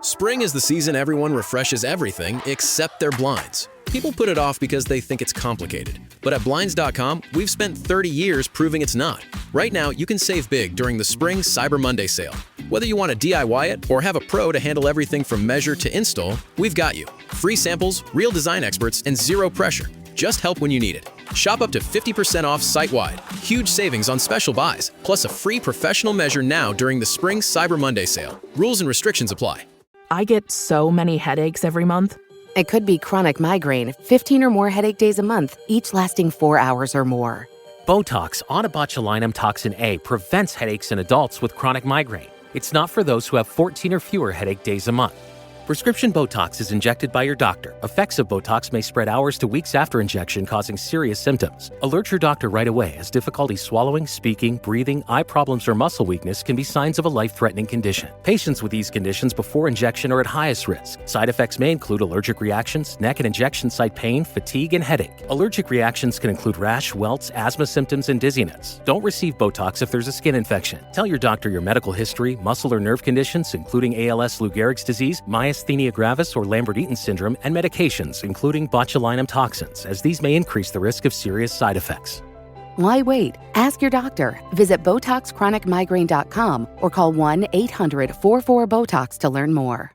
Spring is the season everyone refreshes everything except their blinds. People put it off because they think it's complicated. But at Blinds.com, we've spent 30 years proving it's not. Right now, you can save big during the Spring Cyber Monday sale. Whether you want to DIY it or have a pro to handle everything from measure to install, we've got you. Free samples, real design experts, and zero pressure. Just help when you need it. Shop up to 50% off site-wide. Huge savings on special buys, plus a free professional measure now during the Spring Cyber Monday sale. Rules and restrictions apply. I get so many headaches every month. It could be chronic migraine, 15 or more headache days a month, each lasting 4 hours or more. Botox, onabotulinum toxin A, prevents headaches in adults with chronic migraine. It's not for those who have 14 or fewer headache days a month. Prescription Botox is injected by your doctor. Effects of Botox may spread hours to weeks after injection, causing serious symptoms. Alert your doctor right away, as difficulty swallowing, speaking, breathing, eye problems, or muscle weakness can be signs of a life-threatening condition. Patients with these conditions before injection are at highest risk. Side effects may include allergic reactions, neck and injection site pain, fatigue, and headache. Allergic reactions can include rash, welts, asthma symptoms, and dizziness. Don't receive Botox if there's a skin infection. Tell your doctor your medical history, muscle or nerve conditions, including ALS, Lou Gehrig's disease, myasthenia gravis or Lambert-Eaton syndrome, and medications, including botulinum toxins, as these may increase the risk of serious side effects. Why wait? Ask your doctor. Visit BotoxChronicMigraine.com or call 1-800-44-BOTOX to learn more.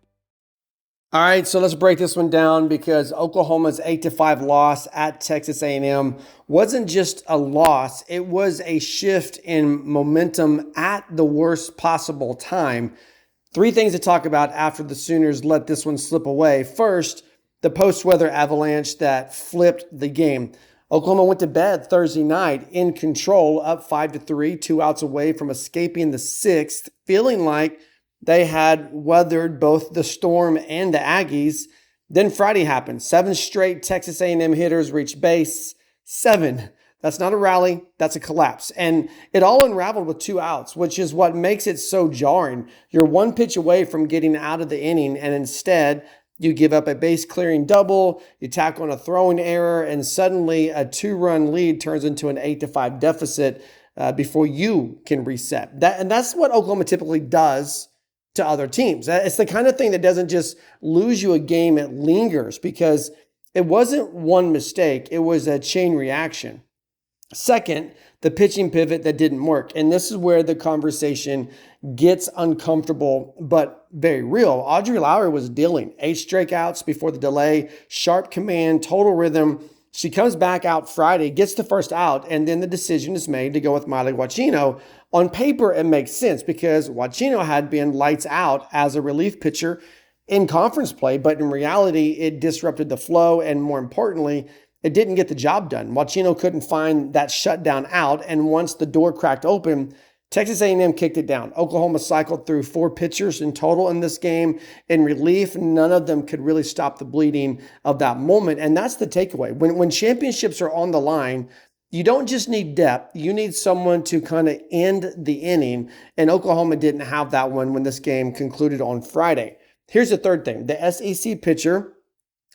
All right, so let's break this one down, because Oklahoma's 8-5 loss at Texas A&M wasn't just a loss. It was a shift in momentum at the worst possible time. Three things to talk about after the Sooners let this one slip away. First, the post-weather avalanche that flipped the game. Oklahoma went to bed Thursday night in control, up 5-3, 2 outs away from escaping the sixth, feeling like they had weathered both the storm and the Aggies. Then Friday happened. 7 straight Texas A&M hitters reached base. 7. That's not a rally, that's a collapse. And it all unraveled with 2 outs, which is what makes it so jarring. You're 1 pitch away from getting out of the inning, and instead you give up a base-clearing double, you tack on a throwing error, and suddenly a 2-run lead turns into an 8-5 deficit before you can reset. That's what Oklahoma typically does to other teams. It's the kind of thing that doesn't just lose you a game, it lingers, because it wasn't one mistake, it was a chain reaction. Second, the pitching pivot that didn't work. And this is where the conversation gets uncomfortable, but very real. Audrey Lowry was dealing 8 strikeouts before the delay, sharp command, total rhythm. She comes back out Friday, gets the first out, and then the decision is made to go with Miley Wachino. On paper, it makes sense because Wachino had been lights out as a relief pitcher in conference play, but in reality, it disrupted the flow, and more importantly, it didn't get the job done. Wachino couldn't find that shutdown out, and once the door cracked open, Texas A&M kicked it down. Oklahoma cycled through 4 pitchers in total in this game. In relief, none of them could really stop the bleeding of that moment, and that's the takeaway. When championships are on the line, you don't just need depth, you need someone to kind of end the inning, and Oklahoma didn't have that one when this game concluded on Friday. Here's the third thing. The SEC pitcher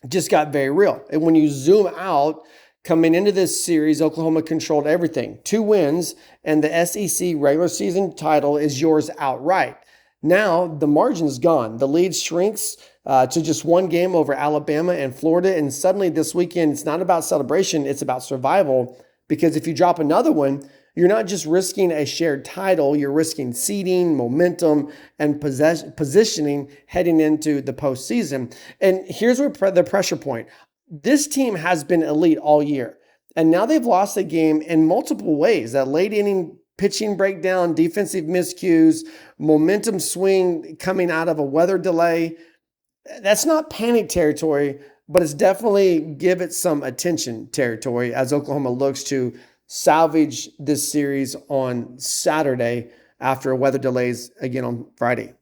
just got very real. And when you zoom out, coming into this series, Oklahoma controlled everything. 2 wins, and the SEC regular season title is yours outright. Now, the margin's gone. The lead shrinks to just 1 game over Alabama and Florida, and suddenly this weekend, it's not about celebration, it's about survival, because if you drop another one, you're not just risking a shared title, you're risking seeding, momentum, and positioning heading into the postseason. And here's where the pressure point. This team has been elite all year, and now they've lost the game in multiple ways. That late inning pitching breakdown, defensive miscues, momentum swing coming out of a weather delay. That's not panic territory, but it's definitely give it some attention territory as Oklahoma looks to salvage this series on Saturday after weather delays again on Friday.